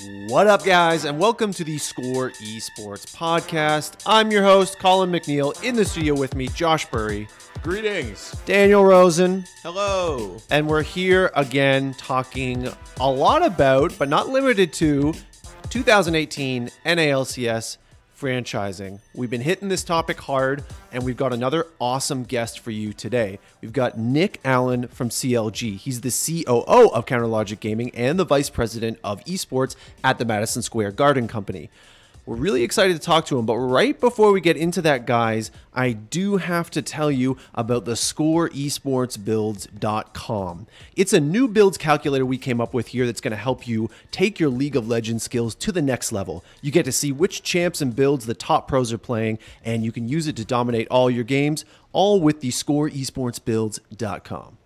What up, guys, and welcome to the Score Esports podcast. I'm your host, Colin McNeil. In the studio with me, Josh Burry. Greetings. Daniel Rosen. Hello. And we're here again talking a lot about, but not limited to, 2018 NALCS franchising. We've been hitting this topic hard, and we've got another awesome guest for you today. We've got Nick Allen from CLG. He's the COO of Counterlogic Gaming and the Vice President of Esports at the Madison Square Garden Company. We're really excited to talk to him, but right before we get into that, guys, I do have to tell you about the ScoreEsportsBuilds.com. It's a new builds calculator we came up with here that's going to help you take your League of Legends skills to the next level. You get to see which champs and builds the top pros are playing, and you can use it to dominate all your games, all with the ScoreEsportsBuilds.com.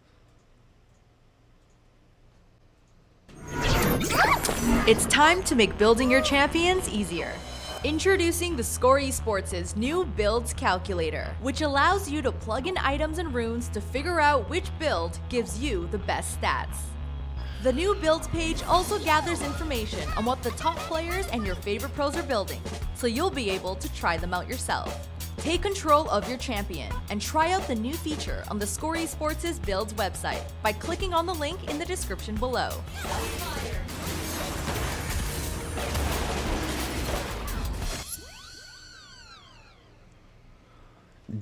It's time to make building your champions easier. Introducing the Score Esports' new Builds Calculator, which allows you to plug in items and runes to figure out which build gives you the best stats. The new Builds page also gathers information on what the top players and your favorite pros are building, so you'll be able to try them out yourself. Take control of your champion and try out the new feature on the Score Esports' Builds website by clicking on the link in the description below.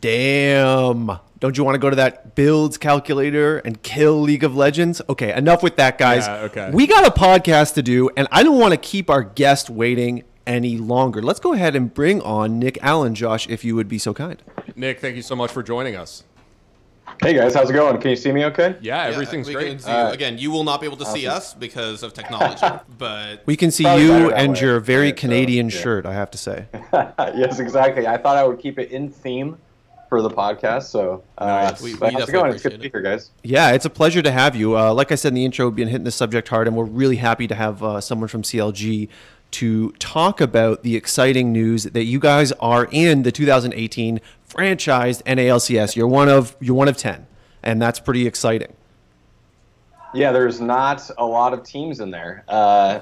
Damn. Don't you want to go to that builds calculator and kill League of Legends? Okay, enough with that, guys. Yeah, okay. We got a podcast to do, and I don't want to keep our guest waiting any longer. Let's go ahead and bring on Nick Allen, Josh, if you would be so kind. Nick, thank you so much for joining us. Hey guys, how's it going? Can you see me okay? Yeah, everything's we great. Can see you. Again, you will not be able to see us because of technology, but We can see Probably you better that and way. your very Yeah, so, Canadian yeah. shirt, I have to say. Yes, exactly. I thought I would keep it in theme for the podcast, so Nice. We but how's it definitely going? It's good to appreciate be here, guys. Yeah, it's a pleasure to have you. Like I said in the intro, we've been hitting the subject hard, and we're really happy to have someone from CLG to talk about the exciting news that you guys are in the 2018 franchised NALCS. You're one of 10, and that's pretty exciting. Yeah, there's not a lot of teams in there.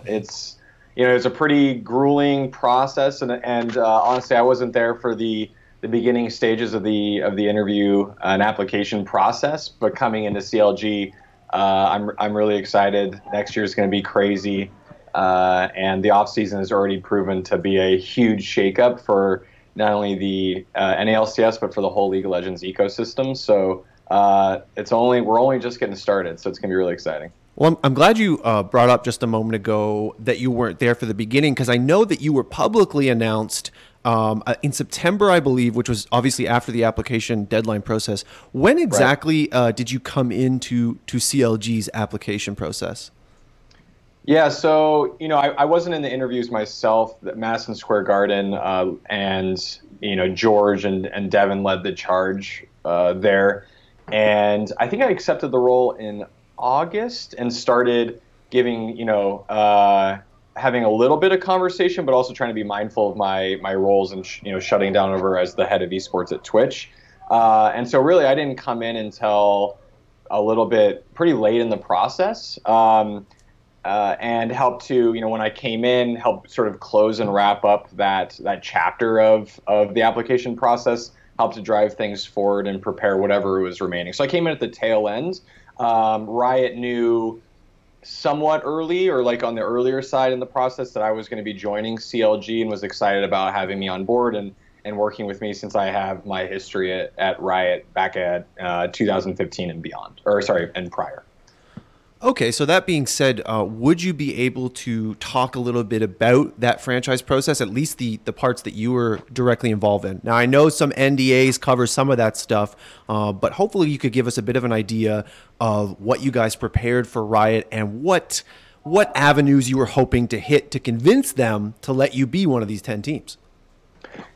It's it's a pretty grueling process, and honestly, I wasn't there for the beginning stages of the interview and application process. But coming into CLG, I'm really excited. Next year is going to be crazy, and the off season has already proven to be a huge shakeup for not only the NALCS but for the whole League of Legends ecosystem. So we're only just getting started. So it's going to be really exciting. Well, I'm glad you brought up just a moment ago that you weren't there for the beginning, because I know that you were publicly announced in September, I believe, which was obviously after the application deadline process. When exactly did you come into CLG's application process? Yeah, so I wasn't in the interviews myself. Madison Square Garden and George and Devin led the charge there, and I think I accepted the role in August and started giving having a little bit of conversation, but also trying to be mindful of my roles and shutting down over as the head of esports at Twitch. And so really, I didn't come in until a little bit pretty late in the process, and helped to when I came in, help sort of close and wrap up that chapter of the application process, help to drive things forward and prepare whatever was remaining. So I came in at the tail end. Riot knew somewhat early, or like on the earlier side in the process, that I was going to be joining CLG and was excited about having me on board and working with me, since I have my history at Riot back at 2015 and beyond, and prior. Okay, so that being said, would you be able to talk a little bit about that franchise process, at least the parts that you were directly involved in? Now, I know some NDAs cover some of that stuff, but hopefully you could give us a bit of an idea of what you guys prepared for Riot and what avenues you were hoping to hit to convince them to let you be one of these 10 teams.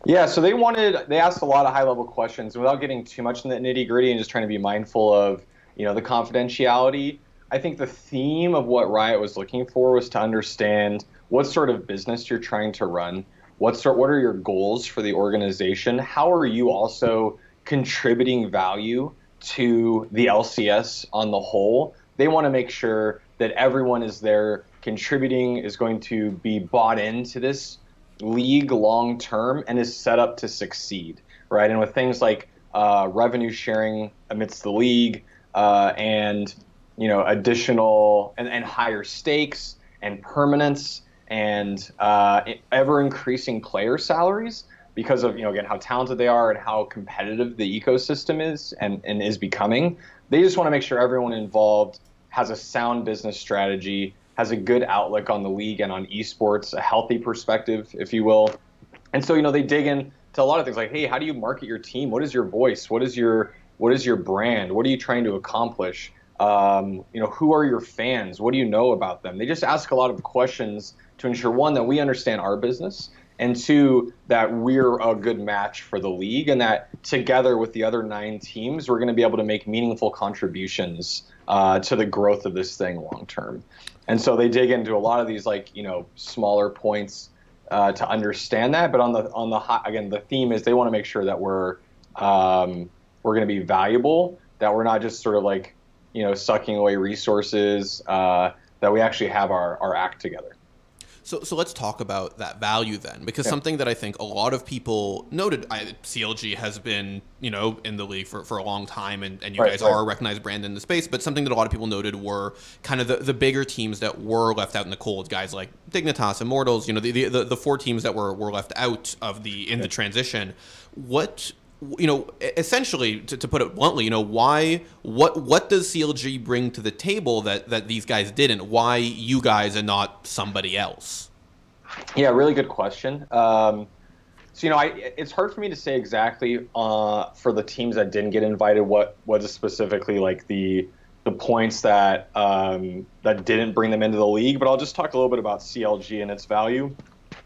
Yeah, so they asked a lot of high-level questions without getting too much in the nitty-gritty and just trying to be mindful of, the confidentiality. I think the theme of what Riot was looking for was to understand what sort of business you're trying to run, what are your goals for the organization, how are you also contributing value to the LCS on the whole. They want to make sure that everyone is there contributing, is going to be bought into this league long term, and is set up to succeed, right? And with things like revenue sharing amidst the league, and additional and higher stakes and permanence and ever increasing player salaries because of again how talented they are and how competitive the ecosystem is and is becoming. They just want to make sure everyone involved has a sound business strategy, has a good outlook on the league and on esports, a healthy perspective, if you will. And so they dig into a lot of things like, hey, how do you market your team? What is your voice? What is your brand? What are you trying to accomplish? Who are your fans? What do you know about them? They just ask a lot of questions to ensure, one, that we understand our business, and two, that we're a good match for the league, and that together with the other 9 teams, we're going to be able to make meaningful contributions to the growth of this thing long term. And so they dig into a lot of these smaller points to understand that. But again, the theme is they want to make sure that we're going to be valuable, that we're not just sort of sucking away resources, that we actually have our act together. So let's talk about that value then, because something that I think a lot of people noted, CLG has been, in the league for a long time, and you guys are a recognized brand in the space, but something that a lot of people noted were kind of the bigger teams that were left out in the cold, guys like Dignitas, Immortals, the 4 teams that were left out of the transition. What essentially, to put it bluntly, what does CLG bring to the table that these guys didn't? Why you guys and not somebody else? Yeah, really good question. It's hard for me to say exactly for the teams that didn't get invited what is specifically the points that didn't bring them into the league. But I'll just talk a little bit about CLG and its value.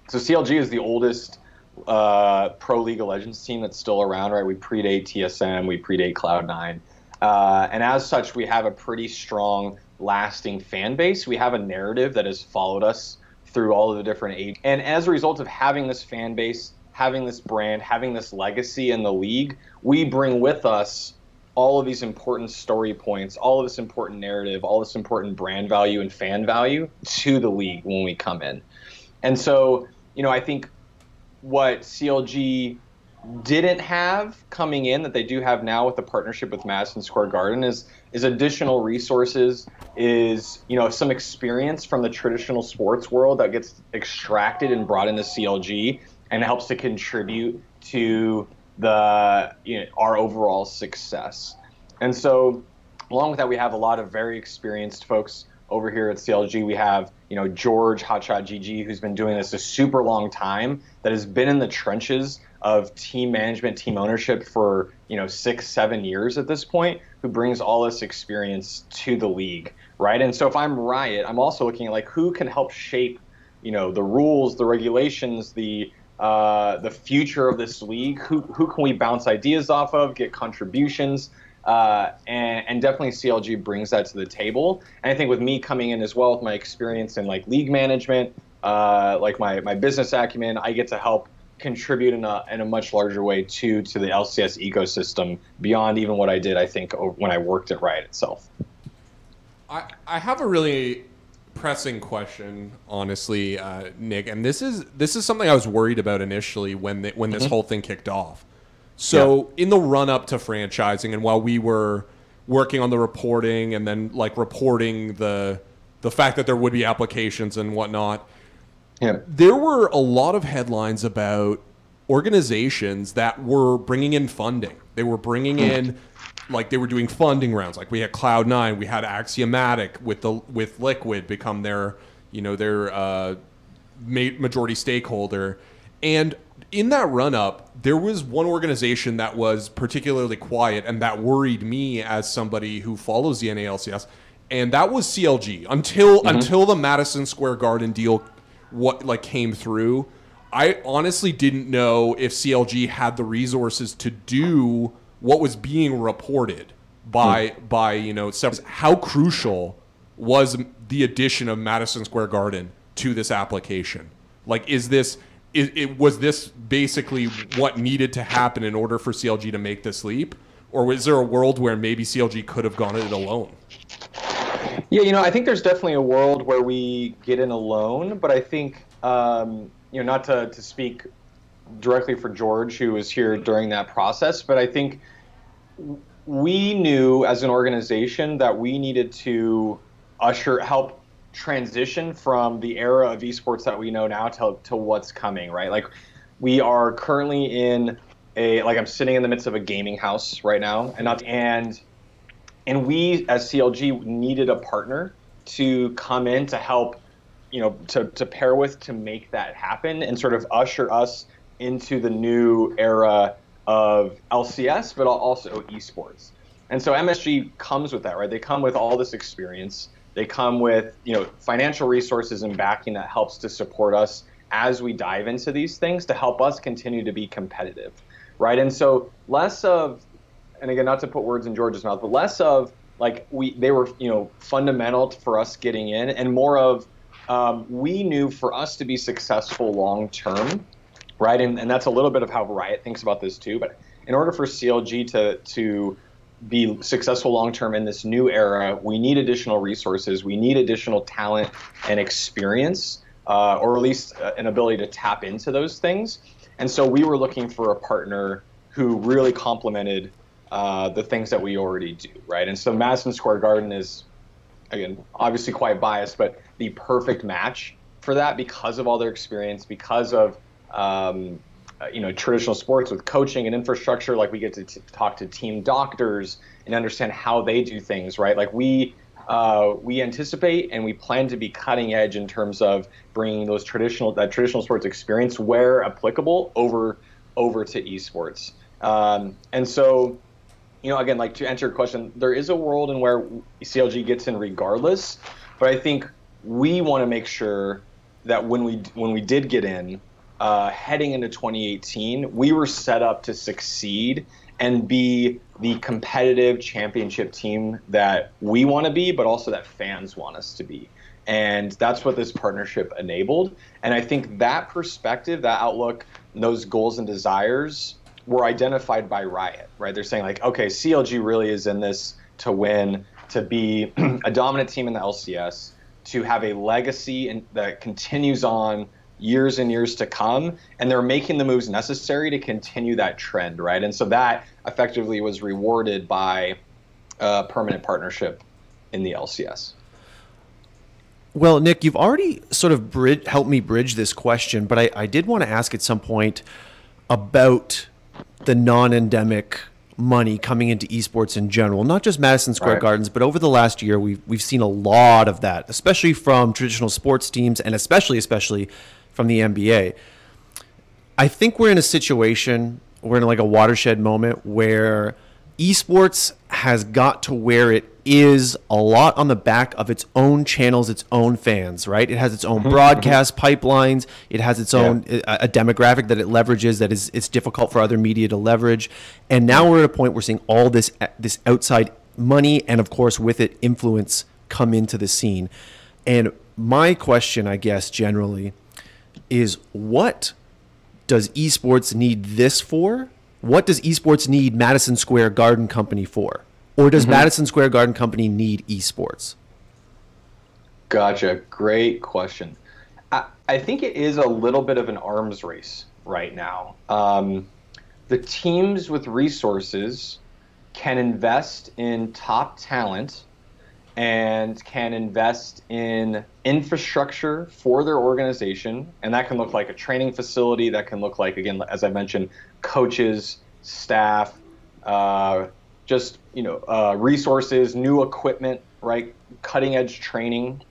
So CLG is the oldest pro League of Legends team that's still around, right? We predate TSM, we predate Cloud9, and as such, we have a pretty strong, lasting fan base. We have a narrative that has followed us through all of the different ages, and as a result of having this fan base, having this brand, having this legacy in the league, we bring with us all of these important story points, all of this important narrative, all this important brand value and fan value to the league when we come in. And so, I think what CLG didn't have coming in that they do have now with the partnership with Madison Square Garden is additional resources, is some experience from the traditional sports world that gets extracted and brought into CLG and helps to contribute to our overall success. And so along with that, we have a lot of very experienced folks over here at CLG. We have George Hotshot GG, who's been doing this a super long time, that has been in the trenches of team management, team ownership for 6-7 years at this point, who brings all this experience to the league, right? And so if I'm Riot, I'm also looking at who can help shape the rules, the regulations, the future of this league. Who can we bounce ideas off of, get contributions? And definitely CLG brings that to the table. And I think with me coming in as well with my experience in league management, my business acumen, I get to help contribute in a much larger way to the LCS ecosystem beyond even what I did, I think, when I worked at Riot itself. I have a really pressing question, honestly, Nick, and this is something I was worried about initially when this whole thing kicked off. So in the run-up to franchising, and while we were working on the reporting and then reporting the fact that there would be applications and whatnot, there were a lot of headlines about organizations that were bringing in funding. They were bringing in, they were doing funding rounds. We had Cloud9, we had Axiomatic with Liquid become their majority stakeholder, and in that run-up, there was one organization that was particularly quiet and that worried me as somebody who follows the NALCS, and that was CLG. Until the Madison Square Garden deal came through, I honestly didn't know if CLG had the resources to do what was being reported by several. How crucial was the addition of Madison Square Garden to this application? Was this basically what needed to happen in order for CLG to make this leap? Or was there a world where maybe CLG could have gone it alone? Yeah, I think there's definitely a world where we get in alone, but I think, not to speak directly for George, who was here during that process, but I think we knew as an organization that we needed to help transition from the era of esports that we know now to what's coming, right? Like, we are currently in I'm sitting in the midst of a gaming house right now, and we as CLG needed a partner to come in to help, to pair with, to make that happen and sort of usher us into the new era of LCS, but also esports. And so MSG comes with that, right? They come with all this experience. They come with, financial resources and backing that helps to support us as we dive into these things to help us continue to be competitive, right? And so less of, and again, not to put words in George's mouth, but less of they were, fundamental for us getting in, and more of, we knew for us to be successful long term, right? And that's a little bit of how Riot thinks about this too. But in order for CLG to be successful long term in this new era, we need additional resources. We need additional talent and experience, or at least an ability to tap into those things. And so we were looking for a partner who really complemented the things that we already do, right? And so Madison Square Garden is, again, obviously quite biased, but the perfect match for that because of all their experience, because of traditional sports with coaching and infrastructure. Like, we get to talk to team doctors and understand how they do things, right? Like, we anticipate and we plan to be cutting edge in terms of bringing that traditional sports experience, where applicable, over to esports. And so, again, like, to answer your question, there is a world in where CLG gets in regardless, but I think we want to make sure that when we did get in, heading into 2018, we were set up to succeed and be the competitive championship team that we want to be, but also that fans want us to be. And that's what this partnership enabled. And I think that perspective, that outlook, those goals and desires were identified by Riot, right? They're saying, like, okay, CLG really is in this to win, to be a dominant team in the LCS, to have a legacy that continues on years and years to come, and they're making the moves necessary to continue that trend, right? And so that effectively was rewarded by a permanent partnership in the LCS. Well, Nick, you've already sort of helped me bridge this question, but I did want to ask at some point about the non-endemic money coming into esports in general, not just Madison Square Gardens, but over the last year, we've seen a lot of that, especially from traditional sports teams and especially from the NBA. I think we're in a situation, we're in like a watershed moment where esports has got to where it is a lot on the back of its own channels, its own fans, right? It has its own broadcast pipelines. It has its own a demographic that it leverages that it's difficult for other media to leverage. And now we're at a point we're seeing all this outside money and, of course, with it, influence come into the scene. And my question, I guess, generally is, what does esports need this for? What does esports need Madison Square Garden Company for? Or does Madison Square Garden Company need esports? Gotcha. Great question. I think it is a little bit of an arms race right now. The teams with resources can invest in top talent and can invest in infrastructure for their organization. And that can look like a training facility. That can look like, again, as I mentioned, coaches, staff, resources, new equipment, right? Cutting edge training.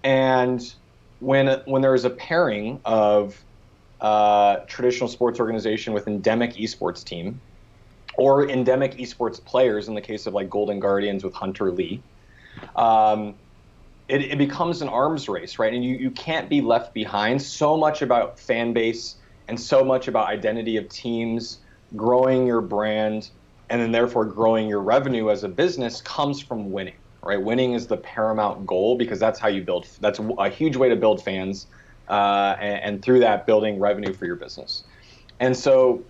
And when there is a pairing of traditional sports organization with endemic esports team, or endemic esports players in the case of like Golden Guardians with Hunter Lee, it becomes an arms race, right? And you can't be left behind. So much about fan base and so much about identity of teams, growing your brand, and then therefore growing your revenue as a business comes from winning, right? Winning is the paramount goal because that's how you build. That's a huge way to build fans, and through that, building revenue for your business. And so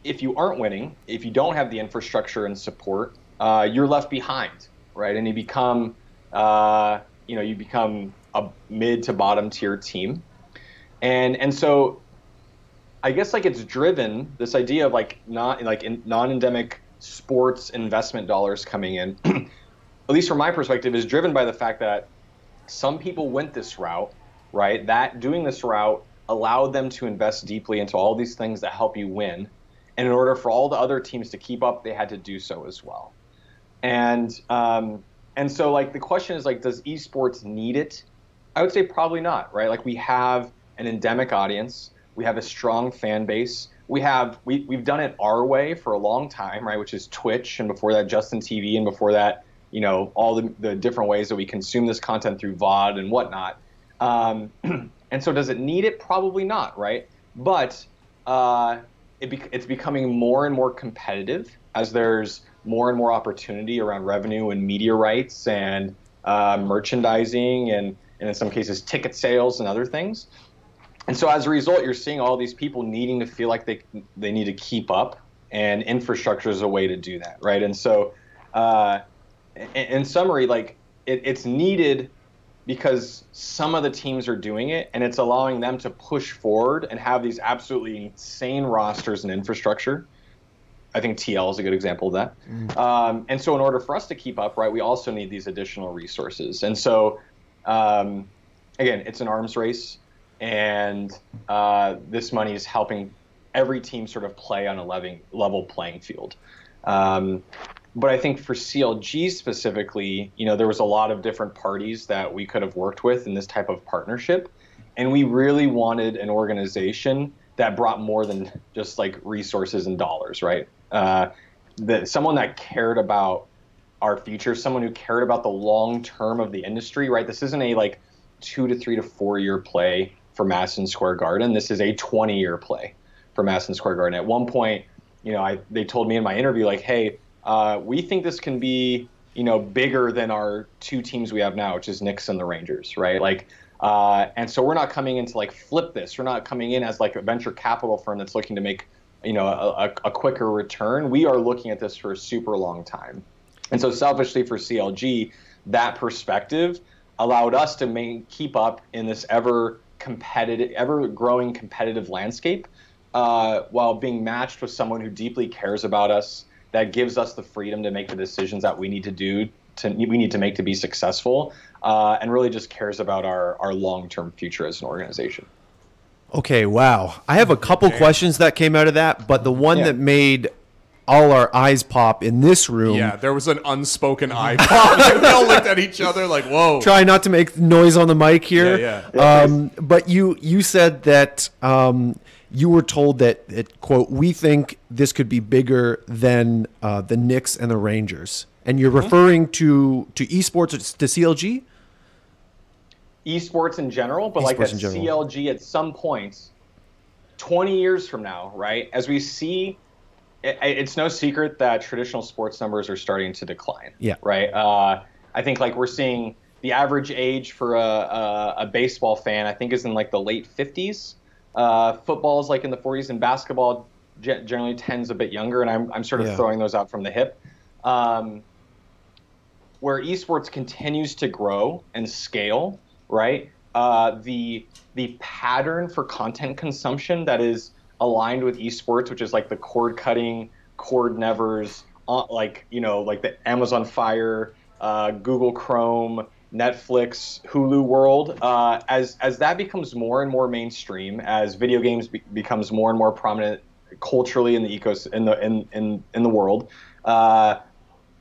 if you aren't winning, if you don't have the infrastructure and support, you're left behind, right? And you become you become a mid to bottom tier team. And so I guess like it's driven this idea of like non-endemic sports investment dollars coming in, at least from my perspective, is driven by the fact that some people went this route, right? That doing this route allowed them to invest deeply into all these things that help you win. And in order for all the other teams to keep up, they had to do so as well. And so like the question is like, does esports need it? I would say probably not, right? Like we have an endemic audience. We have a strong fan base. We've done it our way for a long time, right? Which is Twitch, and before that, Justin TV, and before that, all the different ways that we consume this content through VOD and whatnot. And so does it need it? Probably not, right? But it's becoming more and more competitive as there's more and more opportunity around revenue and media rights and merchandising and in some cases ticket sales and other things. And so as a result, you're seeing all these people needing to feel like they need to keep up, and infrastructure is a way to do that, right? And so in summary, like it's needed because some of the teams are doing it, and it's allowing them to push forward and have these absolutely insane rosters and infrastructure. I think TL is a good example of that. And so in order for us to keep up, right, we also need these additional resources. And so, again, it's an arms race, and this money is helping every team sort of play on a level playing field. But I think for CLG specifically, there was a lot of different parties that we could have worked with in this type of partnership. And we really wanted an organization that brought more than just like resources and dollars, right? Someone that cared about our future, someone who cared about the long term of the industry, right? This isn't a like 2 to 3 to 4 year play for Madison Square Garden. This is a 20-year play for Madison Square Garden. At one point, they told me in my interview, like, hey, we think this can be, bigger than our two teams we have now, which is Knicks and the Rangers, right? Like, and so we're not coming in to like flip this. We're not coming in as like a venture capital firm that's looking to make, a quicker return. We are looking at this for a super long time. And so selfishly for CLG, that perspective allowed us to keep up in this ever growing competitive landscape, while being matched with someone who deeply cares about us, that gives us the freedom to make the decisions that we need to make to be successful, and really just cares about our long-term future as an organization. Okay, wow. I have a couple questions that came out of that, but the one that made all our eyes pop in this room. Yeah, there was an unspoken eye pop. We all looked at each other like, whoa. Try not to make noise on the mic here. Yeah. But you said that you were told that, quote, we think this could be bigger than the Knicks and the Rangers. And you're referring to esports, to CLG? Esports in general, but like at CLG at some point, 20 years from now, right, as we see, it's no secret that traditional sports numbers are starting to decline. Yeah. Right. I think like we're seeing the average age for a baseball fan, I think, is in like the late 50s. Football is like in the 40s, and basketball generally tends a bit younger. And I'm sort of throwing those out from the hip. Where esports continues to grow and scale, right? The pattern for content consumption that is aligned with esports, which is like the cord cutting, cord nevers, like the Amazon Fire, Google Chrome, Netflix, Hulu world, as that becomes more and more mainstream, as video games becomes more and more prominent culturally in the in the world,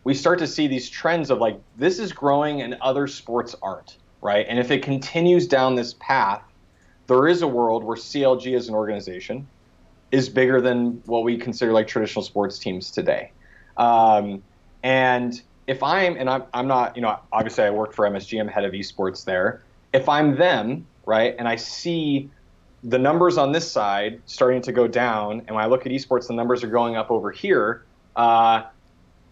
we start to see these trends of like, this is growing and other sports aren't, right? And if it continues down this path, there is a world where CLG as an organization is bigger than what we consider like traditional sports teams today. And if I'm not, obviously I work for MSG, I'm head of esports there. If I'm them, right, and I see the numbers on this side starting to go down, and when I look at esports, the numbers are going up over here,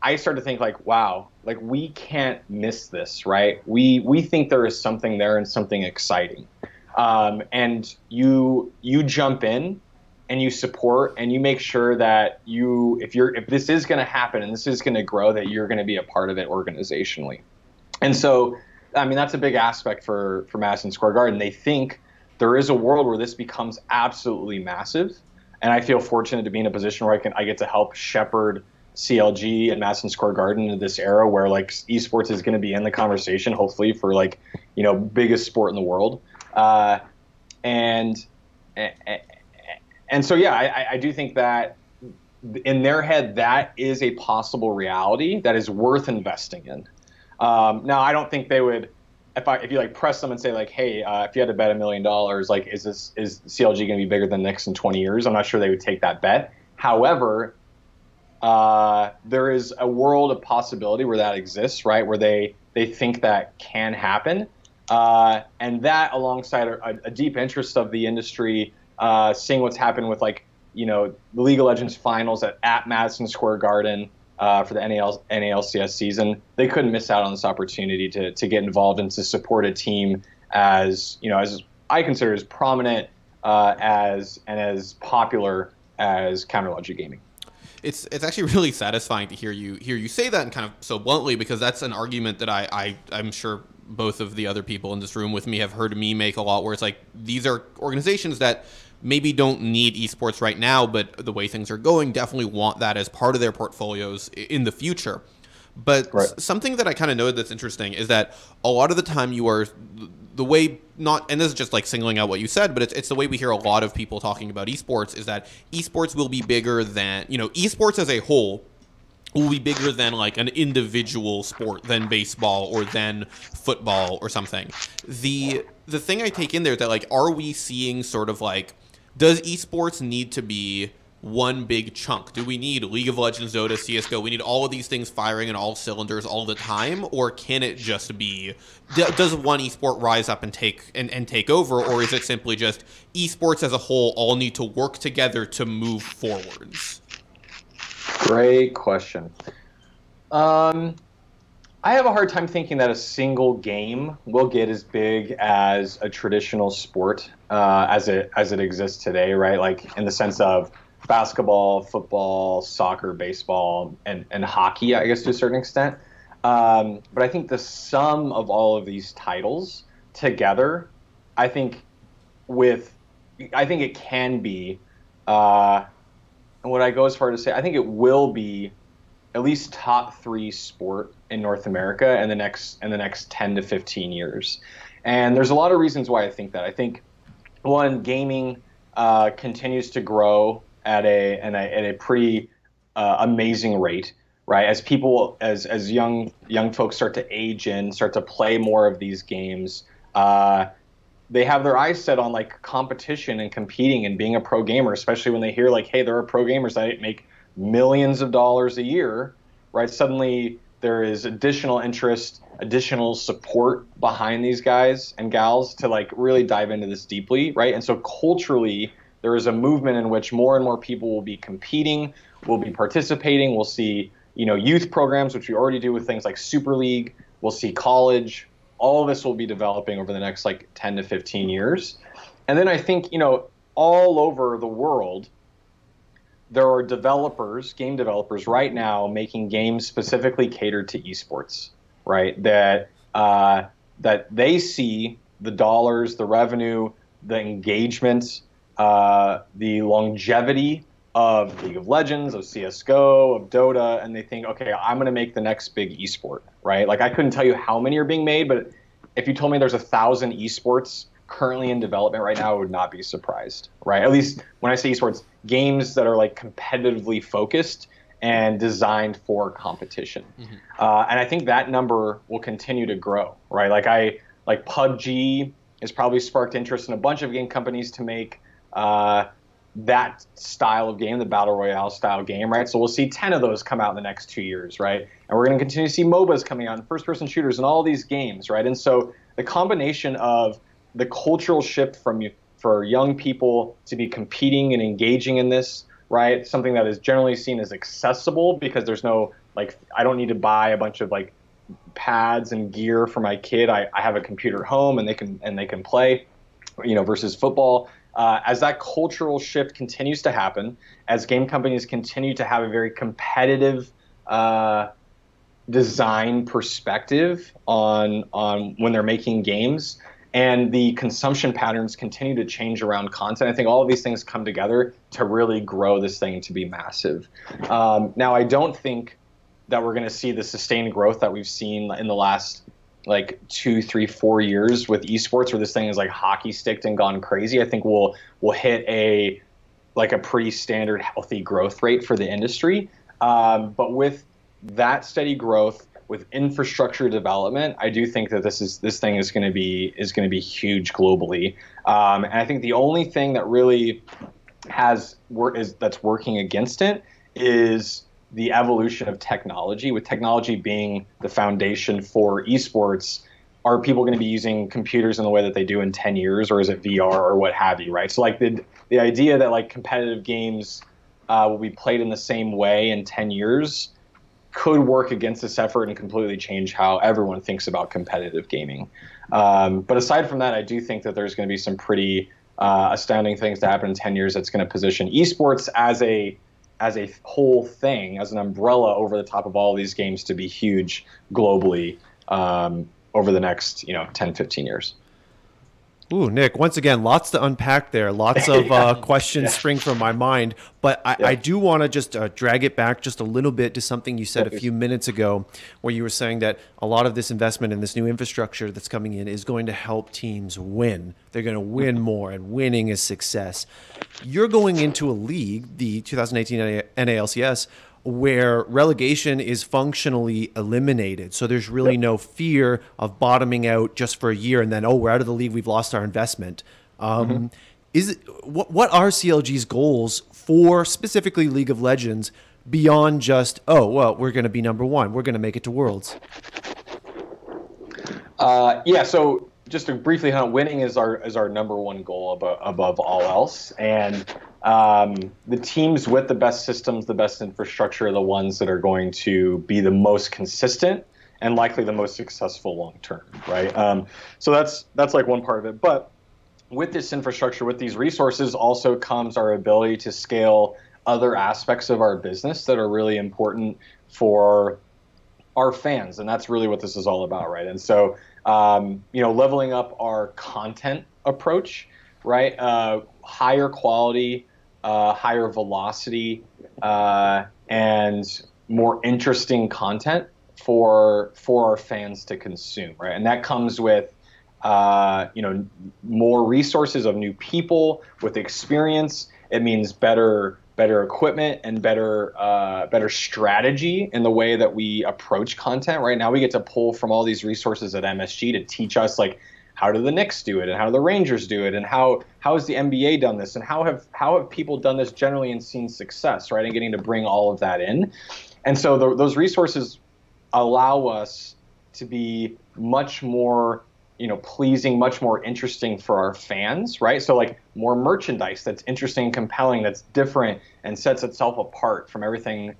I start to think like, wow, like we can't miss this, right? We think there is something there and something exciting. And you jump in and you support and you make sure that if this is going to happen and this is going to grow, that you're going to be a part of it organizationally. And so I mean, that's a big aspect for Madison Square Garden. They think there is a world where this becomes absolutely massive, and I feel fortunate to be in a position where I get to help shepherd CLG and Madison Square Garden into this era where like esports is going to be in the conversation, hopefully for like, you know, biggest sport in the world, and so yeah, I do think that in their head that is a possible reality that is worth investing in. Now, I don't think they would, if you like press them and say like, hey, if you had to bet $1 million, like, is CLG going to be bigger than Knicks in 20 years? I'm not sure they would take that bet. However, there is a world of possibility where that exists, right? Where they think that can happen. And that alongside a deep interest of the industry, seeing what's happened with like, you know, the League of Legends finals at Madison Square Garden, for the NALCS season, they couldn't miss out on this opportunity to get involved and to support a team as, you know, as I consider as prominent as popular as Counter Logic Gaming. It's actually really satisfying to hear you say that and kind of so bluntly, because that's an argument that I'm sure both of the other people in this room with me have heard me make a lot, where it's like these are organizations that maybe don't need esports right now, but the way things are going, definitely want that as part of their portfolios in the future. But something that I kind of know that's interesting is that a lot of the time you are the way not, and this is just like singling out what you said, but it's the way we hear a lot of people talking about esports is that esports will be bigger than, you know, esports as a whole will be bigger than like an individual sport, than baseball or than football or something. The thing I take in there is that like, are we seeing sort of like, does esports need to be one big chunk? Do we need League of Legends, Dota, CSGO? We need all of these things firing in all cylinders all the time? Or can it just be, does one esport rise up and take over? Or is it simply just esports as a whole all need to work together to move forwards? Great question. I have a hard time thinking that a single game will get as big as a traditional sport as it exists today, right? Like in the sense of basketball, football, soccer, baseball, and hockey, I guess to a certain extent. But I think the sum of all of these titles together, I think it can be, and what I go as far to say, I think it will be at least top 3 sport in North America in the next 10 to 15 years. And there's a lot of reasons why I think that. I think one, gaming continues to grow at a pretty amazing rate, right? As people, as young folks start to age in, start to play more of these games, they have their eyes set on like competition and competing and being a pro gamer, especially when they hear like, hey, there are pro gamers that make millions of dollars a year, right? Suddenly there is additional interest, additional support behind these guys and gals to like really dive into this deeply, right? And so culturally, there is a movement in which more and more people will be competing, will be participating. We'll see, you know, youth programs, which we already do with things like Super League. We'll see college. All of this will be developing over the next like 10 to 15 years. And then I think, you know, all over the world, there are developers, game developers right now making games specifically catered to esports, right? That they see the dollars, the revenue, the engagement, the longevity of League of Legends, of CSGO, of Dota, and they think, okay, I'm going to make the next big esport, right? Like I couldn't tell you how many are being made, but if you told me there's 1,000 esports currently in development right now, I would not be surprised, right? At least when I say esports, games that are like competitively focused and designed for competition. Mm-hmm. And I think that number will continue to grow, right? Like PUBG has probably sparked interest in a bunch of game companies to make that style of game, the Battle Royale style game, right? So we'll see 10 of those come out in the next 2 years, right? And we're going to continue to see MOBAs coming out and first-person shooters and all these games, right? And so the combination of the cultural shift for young people to be competing and engaging in this, right? Something that is generally seen as accessible because there's no, like, I don't need to buy a bunch of like pads and gear for my kid. I have a computer at home and they can play, you know, versus football. As that cultural shift continues to happen, as game companies continue to have a very competitive design perspective on when they're making games, and the consumption patterns continue to change around content. I think all of these things come together to really grow this thing to be massive. Now, I don't think that we're going to see the sustained growth that we've seen in the last like 2, 3, 4 years with esports, where this thing is like hockey sticked and gone crazy. I think we'll hit a pretty standard healthy growth rate for the industry. But with that steady growth, with infrastructure development, I do think that this thing is going to be huge globally. And I think the only thing that really that's working against it is the evolution of technology. With technology being the foundation for esports, are people going to be using computers in the way that they do in 10 years, or is it VR or what have you, right? So like the idea that like competitive games will be played in the same way in 10 years could work against this effort and completely change how everyone thinks about competitive gaming. But aside from that, I do think that there's going to be some pretty astounding things to happen in 10 years that's going to position esports as a whole thing, as an umbrella over the top of all of these games, to be huge globally over the next 10, 15 years. Ooh, Nick, once again, lots to unpack there. Lots of questions spring from my mind. But I do want to just drag it back just a little bit to something you said a few minutes ago, where you were saying that a lot of this investment in this new infrastructure that's coming in is going to help teams win. They're going to win more, and winning is success. You're going into a league, the 2018 NALCS, where relegation is functionally eliminated. So there's really no fear of bottoming out just for a year and then, we're out of the league, we've lost our investment. What are CLG's goals for specifically League of Legends beyond just, we're going to be number one, we're going to make it to Worlds? So just to briefly hit on, winning is our number one goal above all else. And the teams with the best systems, the best infrastructure, are the ones that are going to be the most consistent and likely the most successful long term, right? So that's like one part of it. But with this infrastructure, with these resources, also comes our ability to scale other aspects of our business that are really important for our fans, and that's really what this is all about, right? And so leveling up our content approach, right? Higher quality, higher velocity, and more interesting content for our fans to consume, right? And that comes with more resources of new people with experience. It means better equipment and better strategy in the way that we approach content. Right now we get to pull from all these resources at MSG to teach us, like, how do the Knicks do it, and how do the Rangers do it, and how has the NBA done this, and how have people done this generally and seen success, right? And getting to bring all of that in. And so those resources allow us to be much more pleasing, much more interesting for our fans, right? So like more merchandise that's interesting and compelling, that's different and sets itself apart from everything,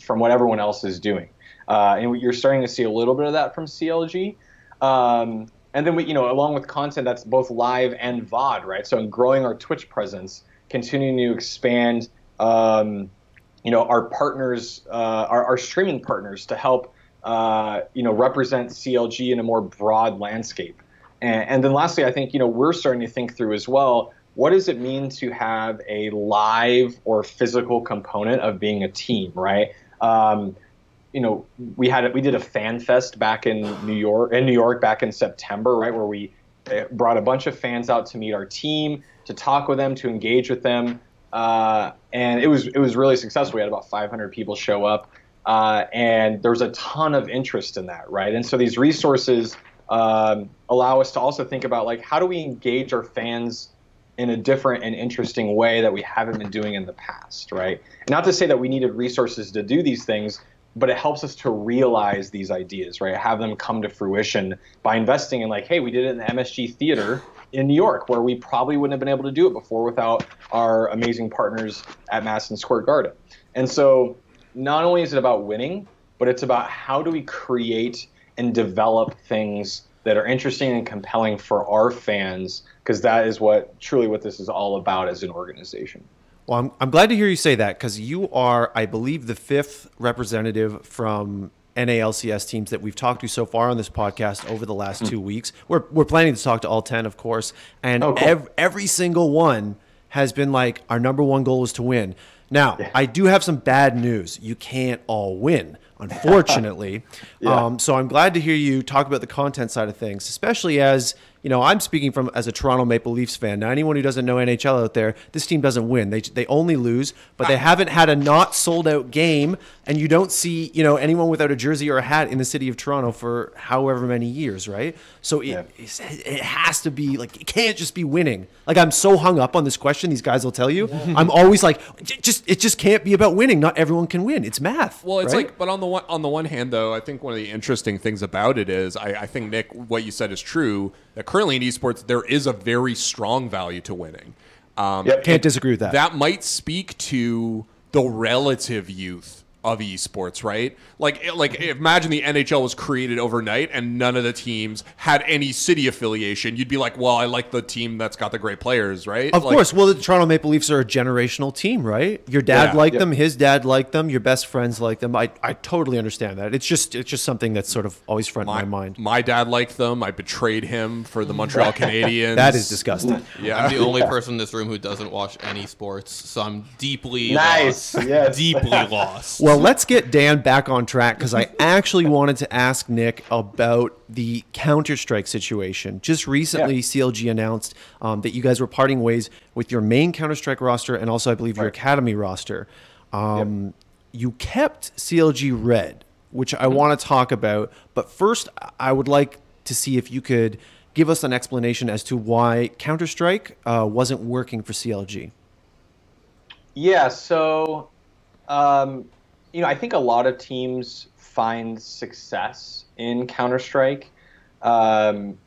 from what everyone else is doing. And you're starting to see a little bit of that from CLG. And then we, along with content that's both live and VOD, right? So in growing our Twitch presence, continuing to expand, our partners, our streaming partners, to help represent CLG in a more broad landscape. And then lastly, I think, we're starting to think through as well, what does it mean to have a live or physical component of being a team, right? We did a fan fest back in New York back in September, right? Where we brought a bunch of fans out to meet our team, to talk with them, to engage with them. And it was really successful. We had about 500 people show up. And there's a ton of interest in that, right? And so these resources allow us to also think about, like, how do we engage our fans in a different and interesting way that we haven't been doing in the past, right? And not to say that we needed resources to do these things, but it helps us to realize these ideas, right? Have them come to fruition by investing in, like, hey, we did it in the MSG Theater in New York, where we probably wouldn't have been able to do it before without our amazing partners at Madison Square Garden. And so not only is it about winning, but it's about how do we create and develop things that are interesting and compelling for our fans, because that is truly what this is all about as an organization. Well, I'm glad to hear you say that, because you are, I believe, the 5th representative from NALCS teams that we've talked to so far on this podcast over the last 2 weeks. We're planning to talk to all 10, of course, and every single one has been like, our number one goal is to win. Now, I do have some bad news. You can't all win, unfortunately. So I'm glad to hear you talk about the content side of things, especially as, you know, I'm speaking as a Toronto Maple Leafs fan. Now, anyone who doesn't know NHL out there, this team doesn't win. They only lose, but they haven't had a not sold out game, and you don't see, you know, anyone without a jersey or a hat in the city of Toronto for however many years, right? So it has to be like, it can't just be winning. Like, I'm so hung up on this question. These guys will tell you. I'm always like, it just can't be about winning. Not everyone can win. It's math. Well, it's right? like, but on the one hand, though, I think one of the interesting things about it is, I think, Nick, what you said is true, that currently in esports, there is a very strong value to winning. Can't disagree with that. That might speak to the relative youth of esports, right? Like imagine the NHL was created overnight and none of the teams had any city affiliation. You'd be like, well, I like the team that's got the great players, right? Of course. Well, the Toronto Maple Leafs are a generational team, right? Your dad liked them, his dad liked them, your best friends liked them. I totally understand that. It's just something that's sort of always front in my mind. My dad liked them. I betrayed him for the Montreal Canadiens. That is disgusting. Yeah. I'm the only person in this room who doesn't watch any sports, so I'm deeply Nice. lost. Yes. Deeply lost. Well, let's get Dan back on track, because I actually wanted to ask Nick about the Counter-Strike situation. Just recently, CLG announced that you guys were parting ways with your main Counter-Strike roster and also, I believe, your Academy roster. You kept CLG Red, which I want to talk about. But first, I would like to see if you could give us an explanation as to why Counter-Strike wasn't working for CLG. Yeah, so... you know, I think a lot of teams find success in Counter-Strike and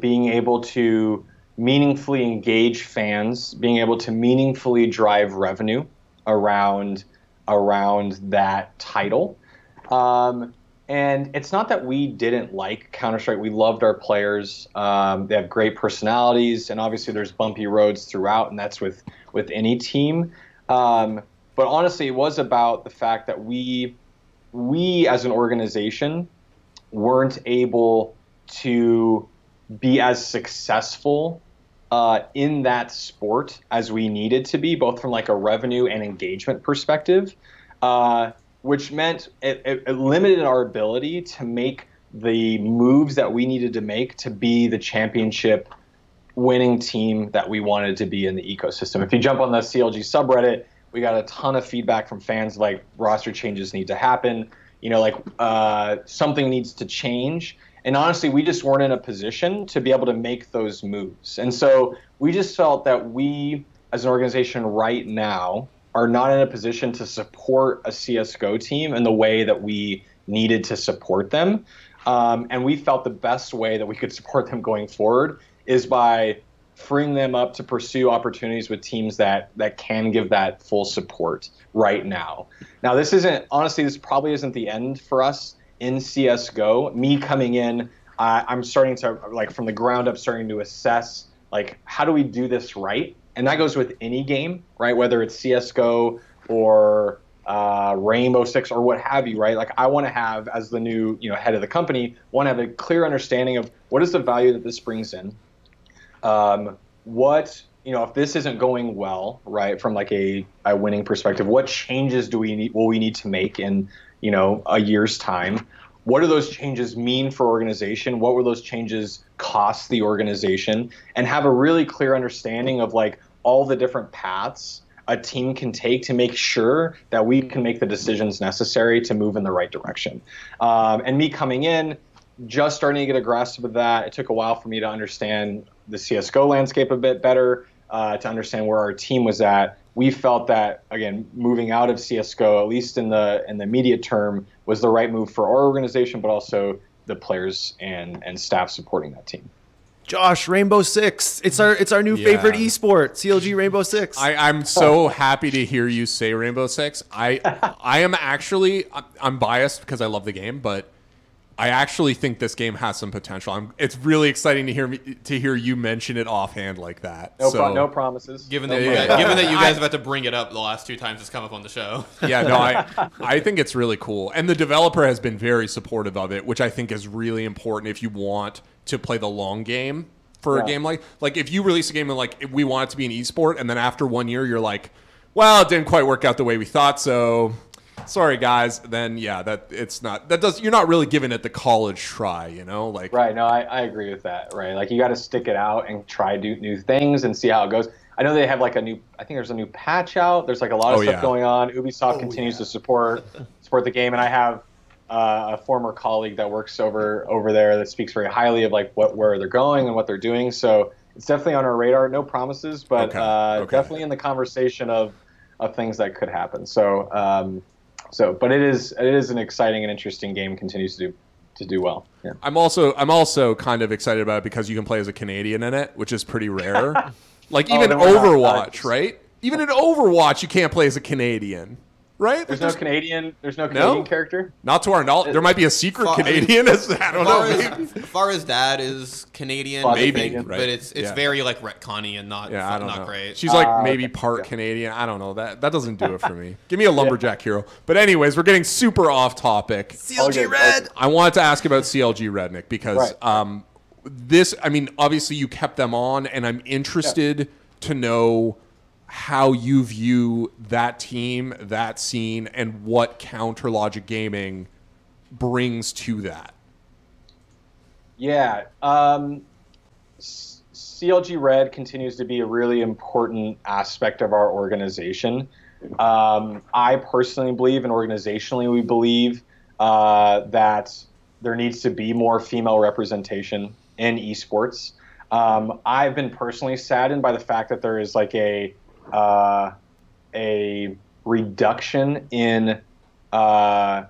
being able to meaningfully engage fans, being able to meaningfully drive revenue around that title. And it's not that we didn't like Counter-Strike. We loved our players. They have great personalities, and obviously there's bumpy roads throughout, and that's with any team. But honestly, it was about the fact that we as an organization weren't able to be as successful in that sport as we needed to be, both from like a revenue and engagement perspective, which meant it limited our ability to make the moves that we needed to make to be the championship winning team that we wanted to be in the ecosystem. If you jump on the CLG subreddit, we got a ton of feedback from fans like roster changes need to happen, you know, like something needs to change. And honestly, we just weren't in a position to be able to make those moves. And so we just felt that we, as an organization right now, are not in a position to support a CSGO team in the way that we needed to support them. And we felt the best way that we could support them going forward is by freeing them up to pursue opportunities with teams that can give that full support right now. Now, this probably isn't the end for us in CSGO. Me coming in, I'm starting to, like, from the ground up, starting to assess, like, how do we do this right? And that goes with any game, right? Whether it's CSGO or Rainbow Six or what have you, right? Like, I want to have, as the new, you know, head of the company, want to have a clear understanding of what is the value that this brings in. What, you know, if this isn't going well, right, from like a winning perspective, what changes will we need to make in, you know, a year's time? What do those changes mean for organization? What will those changes cost the organization? And have a really clear understanding of like all the different paths a team can take to make sure that we can make the decisions necessary to move in the right direction. And me coming in, just starting to get a grasp of that, it took a while for me to understand the CSGO landscape a bit better, to understand where our team was at. We felt that, again, moving out of CSGO, at least in the immediate term, was the right move for our organization, but also the players and staff supporting that team. Josh, Rainbow Six. It's our new favorite esport, CLG Rainbow Six. I'm so happy to hear you say Rainbow Six. I'm biased because I love the game, but I actually think this game has some potential. It's really exciting to hear you mention it offhand like that. No promises. Given that you guys have had to bring it up the last 2 times it's come up on the show. Yeah, no, I think it's really cool, and the developer has been very supportive of it, which I think is really important if you want to play the long game for a game like if you release a game and like we want it to be an esport, and then after 1 year you're like, well, it didn't quite work out the way we thought, so. Sorry, guys. Then you're not really giving it the college try, like. Right. No, I agree with that. Right. Like you got to stick it out and try new things and see how it goes. I know they have like I think there's a new patch out. There's like a lot of stuff going on. Ubisoft continues to support the game, and I have a former colleague that works over there that speaks very highly of like where they're going and what they're doing. So it's definitely on our radar. No promises, but definitely in the conversation of things that could happen. But it is an exciting and interesting game. Continues to do well. Yeah. I'm also kind of excited about it because you can play as a Canadian in it, which is pretty rare. Like even Overwatch, right? Even in Overwatch, you can't play as a Canadian, right? There's no Canadian character. Not to our knowledge. There might be a secret Canadian. I don't know. Far as Dad is Canadian, maybe, right? But it's very like retconny and not great. She's like maybe part Canadian. I don't know. That doesn't do it for me. Give me a lumberjack hero. But anyways, we're getting super off topic. CLG Red. I wanted to ask about CLG Red, Nick, because obviously you kept them on, and I'm interested to know how you view that team, that scene, and what Counter Logic Gaming brings to that. Yeah. CLG Red continues to be a really important aspect of our organization. I personally believe, and organizationally we believe, that there needs to be more female representation in esports. I've been personally saddened by the fact that there is like a reduction in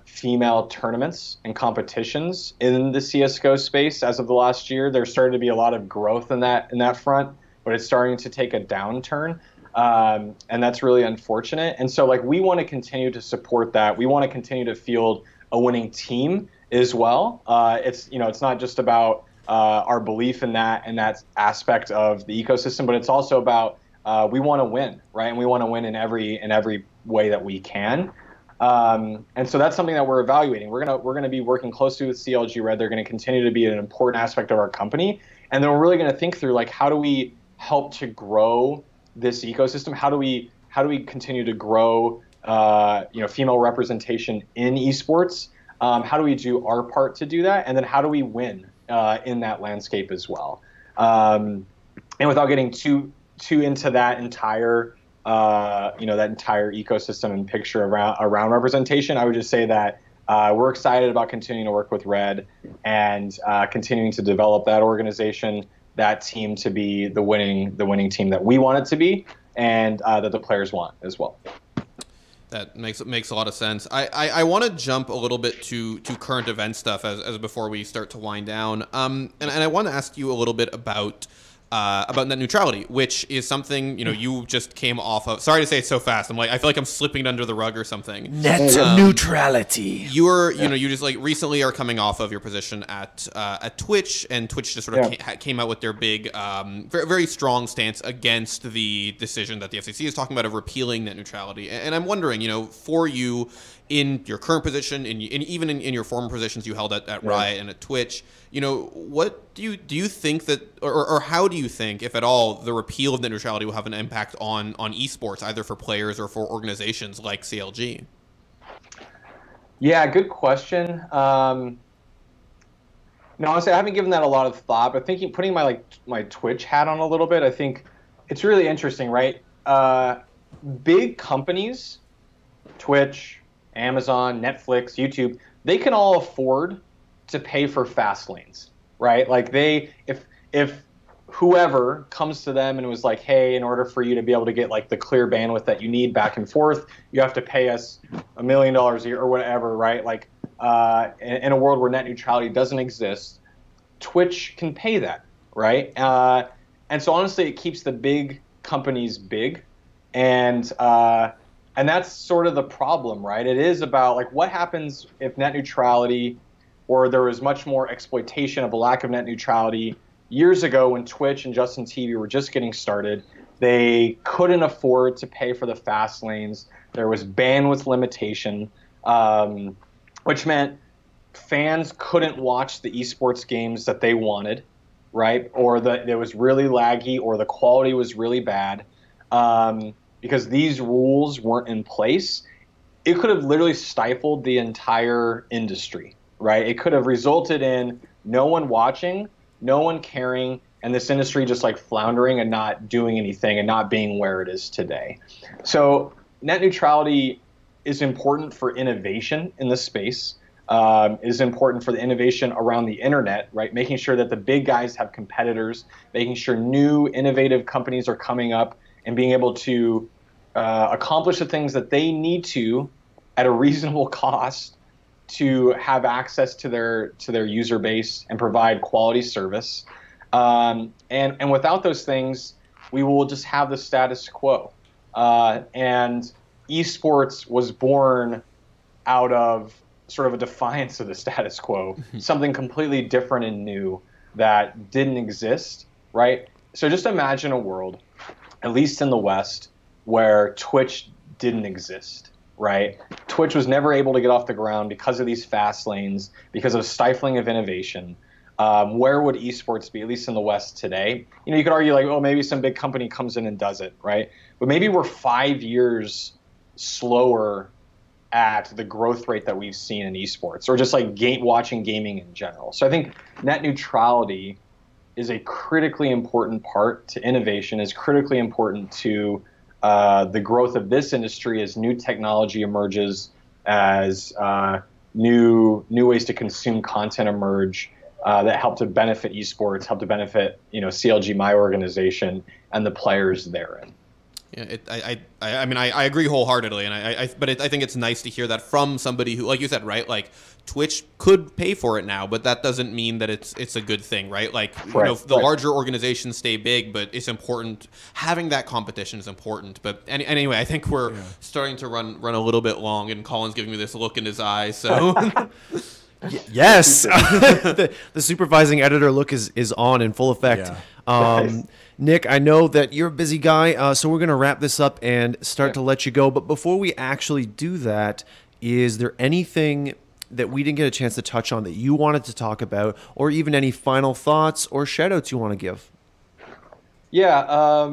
female tournaments and competitions in the CSGO space as of the last year. There's starting to be a lot of growth in that front, but it's starting to take a downturn, and that's really unfortunate. And so, like, we want to continue to support that. We want to continue to field a winning team as well. It's not just about our belief in that aspect of the ecosystem, but it's also about we want to win, right? And we want to win in every way that we can. And so that's something that we're evaluating. We're gonna be working closely with CLG Red. They're going to continue to be an important aspect of our company, and then we're really going to think through like how do we help to grow this ecosystem? How do we continue to grow female representation in esports? How do we do our part to do that? And then how do we win in that landscape as well? And without getting too into that entire ecosystem and picture around representation, I would just say that we're excited about continuing to work with Red and continuing to develop that organization, that team to be the winning team that we want it to be, and that the players want as well. That makes a lot of sense. I want to jump a little bit to current event stuff as before we start to wind down. And I want to ask you a little bit about net neutrality, which is something you just came off of. Sorry to say it so fast. I feel like I'm slipping under the rug or something. Net neutrality. You just like recently are coming off of your position at Twitch, and Twitch just sort of came out with their big, very, very strong stance against the decision that the FCC is talking about of repealing net neutrality. And I'm wondering, for you in your current position, even in your former positions you held at Riot and at Twitch, what do you think that, or how do you think, if at all, the repeal of net neutrality will have an impact on esports, either for players or for organizations like CLG? Yeah, good question. Honestly, I haven't given that a lot of thought, but putting my Twitch hat on a little bit, I think it's really interesting, right? Big companies, Twitch, Amazon, Netflix, YouTube, they can all afford to pay for fast lanes, right? Like if whoever comes to them and was like, hey, in order for you to be able to get like the clear bandwidth that you need back and forth, you have to pay us $1 million a year or whatever, right? Like in a world where net neutrality doesn't exist, Twitch can pay that, right? And so honestly, it keeps the big companies big, and that's sort of the problem, right? It is about like what happens if net neutrality or there was much more exploitation of a lack of net neutrality years ago when Twitch and Justin TV were just getting started. They couldn't afford to pay for the fast lanes. There was bandwidth limitation, which meant fans couldn't watch the esports games that they wanted, right? Or it was really laggy, or the quality was really bad. Because these rules weren't in place, it could have literally stifled the entire industry, right? It could have resulted in no one watching, no one caring, and this industry just like floundering and not doing anything and not being where it is today. So net neutrality is important for innovation in this space. Is important for the innovation around the internet, right? Making sure that the big guys have competitors, making sure new innovative companies are coming up and being able to accomplish the things that they need to at a reasonable cost to have access to their user base and provide quality service. And without those things, we will just have the status quo. And esports was born out of sort of a defiance of the status quo, something completely different and new that didn't exist, right? So just imagine a world, at least in the West, where Twitch didn't exist, right? Twitch was never able to get off the ground because of these fast lanes, because of stifling of innovation. Where would esports be, at least in the West today? You know, you could argue like, oh, maybe some big company comes in and does it, right? But maybe we're 5 years slower at the growth rate that we've seen in esports, or just like watching gaming in general. So I think net neutrality is a critically important part to innovation, is critically important to the growth of this industry as new technology emerges, as new ways to consume content emerge that help to benefit esports, help to benefit, you know, CLG, my organization, and the players therein. Yeah, I mean, I agree wholeheartedly, and I think it's nice to hear that from somebody who, like you said, right? Like Twitch could pay for it now, but that doesn't mean that it's a good thing, right? Like, you know, the larger organizations stay big, but it's important. Having that competition is important. But anyway, I think we're starting to run a little bit long, and Colin's giving me this look in his eye. So. Yes, the supervising editor look is on in full effect. Yeah. Nick, I know that you're a busy guy, so we're going to wrap this up and start to let you go. But before we actually do that, is there anything that we didn't get a chance to touch on that you wanted to talk about, or even any final thoughts or shout-outs you want to give? Yeah,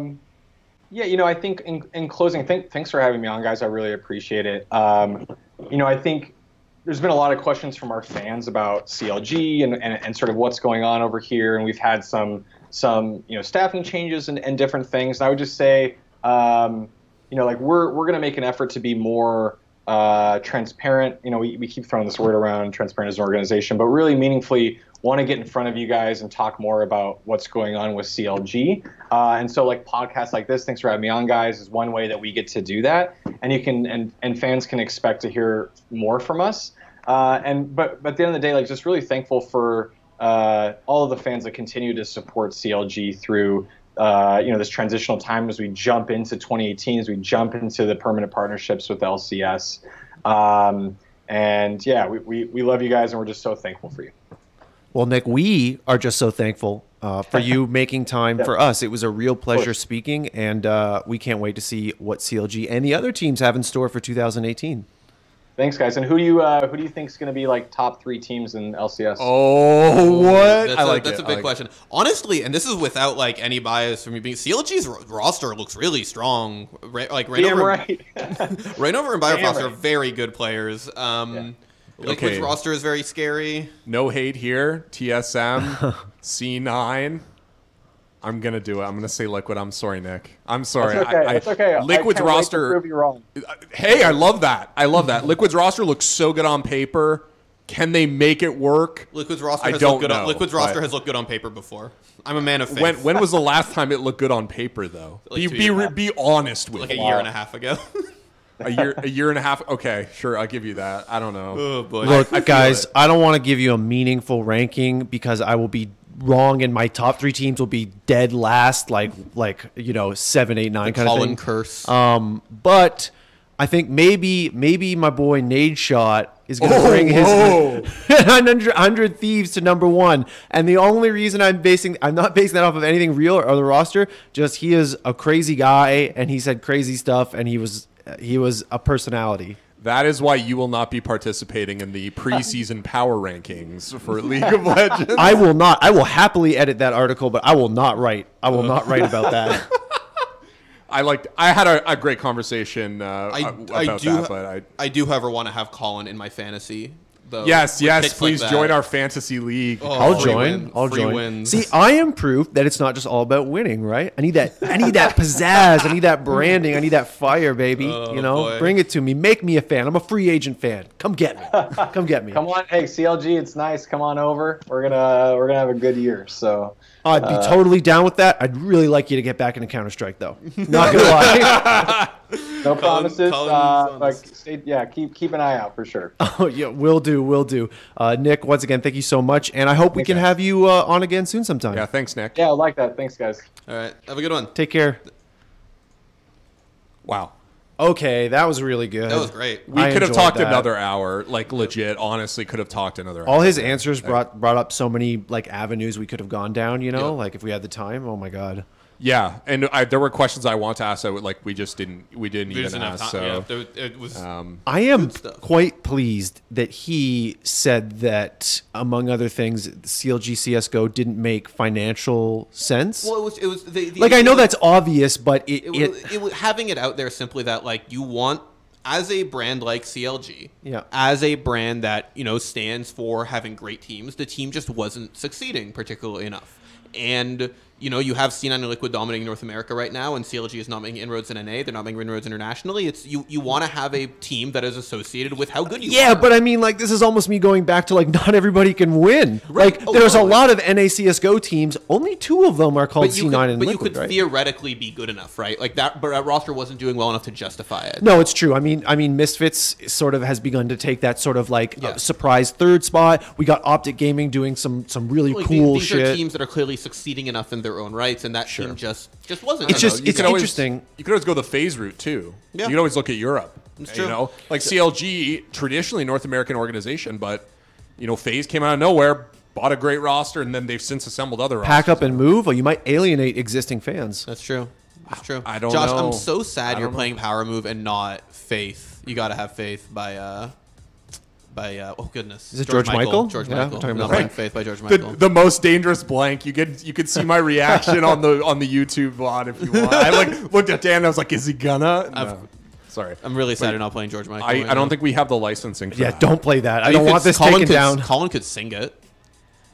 you know, I think in closing, thanks for having me on, guys. I really appreciate it. You know, I think there's been a lot of questions from our fans about CLG and sort of what's going on over here, and we've had some you know, staffing changes and different things. And I would just say, you know, like we're going to make an effort to be more transparent. You know, we keep throwing this word around, transparent as an organization, but really meaningfully want to get in front of you guys and talk more about what's going on with CLG. And so like podcasts like this, thanks for having me on, guys, is one way that we get to do that. And you can, and fans can expect to hear more from us. But at the end of the day, like, just really thankful for all of the fans that continue to support CLG through you know, this transitional time as we jump into 2018, as we jump into the permanent partnerships with LCS. And yeah, we love you guys, and we're just so thankful for you. Well, Nick, we are just so thankful for you making time for us. It was a real pleasure speaking, and we can't wait to see what CLG and the other teams have in store for 2018. Thanks, guys. And who do you think is going to be like top 3 teams in LCS? Oh, what? That's a big question. Honestly, and this is without like any bias from me being, CLG's roster looks really strong. Like Rainover and Biofrost are very good players. Liquid's roster is very scary. No hate here. TSM, C9. I'm going to do it. I'm going to say Liquid. I'm sorry, Nick. I'm sorry. It's okay. Liquid's roster. Prove you wrong. Hey, I love that. Liquid's roster looks so good on paper. Can they make it work? Liquid's roster has looked good on paper before. I'm a man of faith. When was the last time it looked good on paper, though? Like be honest with me. Like a year and a half ago. A year and a half. Okay, sure, I'll give you that. I don't know. Oh, boy. Look, guys, I don't want to give you a meaningful ranking because I will be wrong, and my top 3 teams will be dead last, like you know, 7, 8, 9 kind of thing. Curse. But I think maybe my boy Nade Shot is going to bring his 100 Thieves to number 1. And the only reason I'm not basing that off of anything real or the roster, just he is a crazy guy and he said crazy stuff and he was a personality. That is why you will not be participating in the preseason power rankings for League of Legends. I will not. I will happily edit that article, but I will not write. I will not write about that. I had a great conversation about that, but I do, however, want to have Colin in my fantasy. Though, yes, please join our fantasy league. I'll join. Wins. See, I am proof that it's not just all about winning, right? I need that pizzazz. I need that branding. I need that fire, baby. Boy. Bring it to me. Make me a fan. I'm a free agent fan. Come get me. Come get me. Come on, hey CLG, it's nice. Come on over. We're gonna have a good year. So I'd be totally down with that. I'd really like you to get back into Counter-Strike, though. Not gonna lie. No promises. Keep an eye out for sure. Oh yeah, will do. Nick, once again, thank you so much, and I hope we can have you on again soon sometime. Yeah, thanks, Nick. Yeah, I like that. Thanks, guys. All right, have a good one. Take care. Wow. Okay, that was really good. That was great. We I could have enjoyed talked that. another hour, like legit. Honestly, could have talked another hour. All his answers brought up so many like avenues we could have gone down. Yeah. Like if we had the time. Oh my god. Yeah, and there were questions I want to ask that we didn't even ask. So it was. I am stuff. quite pleased that he said that, among other things, CLG CS:GO didn't make financial sense. Well, it was like I know that's obvious, but it was having it out there simply that like you want, as a brand like CLG, as a brand that stands for having great teams, the team just wasn't succeeding particularly enough. And you have C9 and Liquid dominating North America right now, and CLG is not making inroads in NA. They're not making inroads internationally. It's you want to have a team that is associated with how good you are. Yeah, but I mean, like, this is almost me going back to, like, not everybody can win. Right. Like, there's a lot of NA CSGO teams. Only 2 of them are called C9 and But Liquid, you could right? theoretically be good enough, right? Like that, but that roster wasn't doing well enough to justify it. No, it's true. I mean, Misfits sort of has begun to take that sort of, like, surprise 3rd spot. We got Optic Gaming doing some really cool these shit. are teams that are clearly succeeding enough in their own rights, and that team just wasn't. It's just it's interesting. You could always go the phase route too. Yeah. You could always look at Europe. It's true. Like CLG, traditionally North American organization, but FaZe came out of nowhere, bought a great roster, and then they've since assembled other rosters. Pack up and move, or you might alienate existing fans. That's true. That's true. I don't Josh, know. I'm so sad you're know. playing Power Move and not Faith. You got to have Faith by oh goodness. Is it George Michael? George Yeah, Michael. we're talking I'm not about playing that. Faith by George Michael. The most dangerous blank. You could see my reaction on the YouTube VOD if you want. I looked at Dan and I was like, is he gonna? No. Sorry. I'm really sad you're not playing George Michael. I don't think we have the licensing for Yeah, that. don't play that. I don't want this taken down. Colin could sing it.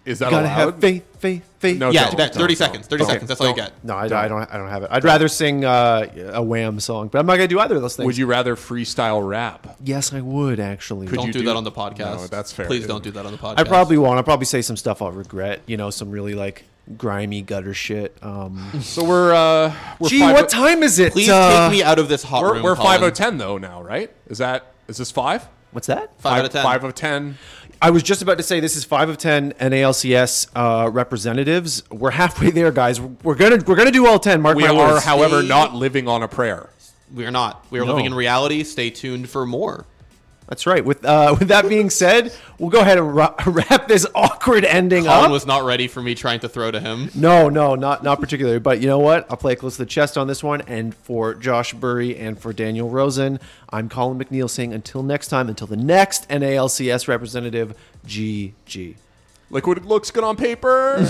Is that Gotta allowed? have faith. No, Yeah, don't. 30 seconds. 30 seconds. That's all you get. No, I don't have it. I'd rather sing a Wham song, but I'm not gonna do either of those things. Would you rather freestyle rap? Yes, I would actually. Could Don't you do do- that on the podcast. No, that's fair. Please don't do that on the podcast. I probably won't. I'll probably say some stuff I'll regret. Some really like grimy gutter shit. So we're Gee, five what time is it? Please take me out of this hot room. We're Colin. 5 out of 10 though now, right? Is this 5? What's that? 5 out of 10. 5 of 10. I was just about to say this is 5 of 10 NALCS representatives. We're halfway there, guys. We're gonna do all 10. Mark We my are, words. however, not living on a prayer. We are not. We are No. living in reality. Stay tuned for more. That's right. With that being said, we'll go ahead and wrap this awkward ending Colin up. was not ready for me trying to throw to him. No, not particularly. But you know what? I'll play close to the chest on this one. And for Josh Burry and for Daniel Rosen, I'm Colin McNeil saying until next time, until the next NALCS representative, GG. Liquid looks good on paper.